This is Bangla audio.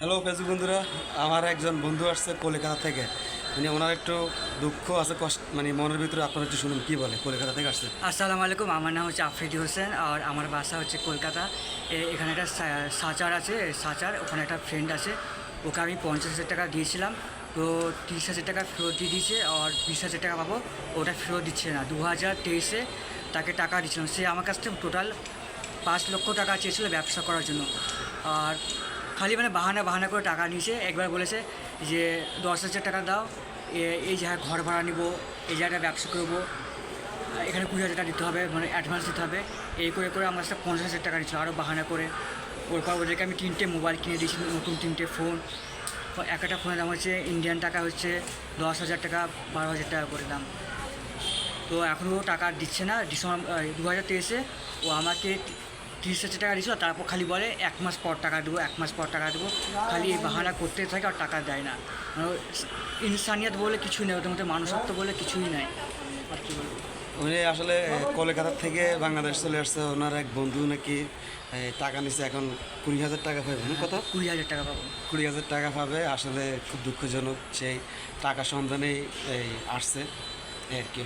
হ্যালো ফেসবুক বন্ধুরা, আমার একজন বন্ধু আসছে কলকাতা থেকে। মানে ওনার একটু দুঃখ আছে, কষ্ট মানে মনের ভিতরে। আপনারা একটু শুনুন কি বলে। কলকাতা থেকে আসছে। আসসালামু আলাইকুম, আমার নাম হচ্ছে আফ্রিদি হোসেন আর আমার বাসা হচ্ছে কলকাতা। এখানে একটা সাচার আছে, সাচার ওখানে একটা ফ্রেন্ড আছে, ওকে আমি 50,000 টাকা দিয়েছিলাম। তো 30,000 টাকা ফেরত দিয়ে দিয়েছে আর 20,000 টাকা পাবো, ওটা ফেরত দিচ্ছে না। 2023-এ তাকে টাকা দিচ্ছিলাম, সে আমার কাছ থেকে টোটাল 5 লক্ষ টাকা চেয়েছিল ব্যবসা করার জন্য। আর খালি মানে বাহানা বাহানা করে টাকা নিয়েছে। একবার বলেছে যে 10,000 টাকা দাও, এই জায়গায় ঘর ভাড়া নিব, এই জায়গায় ব্যবসা করবো, এখানে 20,000 টাকা দিতে হবে, মানে অ্যাডভান্স দিতে হবে। এই করে করে আমার কাছে 50,000 টাকা দিচ্ছিল আরও বাহানা করে। ওরপর ওদেরকে আমি 3টে মোবাইল কিনে দিয়েছি, নতুন 3টে ফোন। একটা ফোনের দাম হচ্ছে ইন্ডিয়ান টাকা হচ্ছে 10,000 টাকা, 12,000 টাকা করে দাম। তো এখনও টাকা দিচ্ছে না। ডিসেম্বর 2023-এ ও আমাকে 30,000 টাকা দিয়েছিল, তারপর খালি বলে 1 মাস পর টাকা দেবো, 1 মাস পর টাকা দেবো। খালি এই বাহানা করতে থাকে আর টাকা দেয় না। মানে ইনসানিয়াত বলে কিছুই নেই ওদের মধ্যে, মানুষত্ব বলে কিছুই নাই। আর কী বলবো। উনি আসলে কলকাতা থেকে বাংলাদেশ চলে আসছে। ওনার এক বন্ধু নাকি টাকা নিচ্ছে, এখন 20,000 টাকা পাবে। কত? 20,000 টাকা পাবো। 20,000 টাকা পাবে। আসলে খুব দুঃখজনক, সেই টাকা সন্ধানেই আসছে এই আর কি।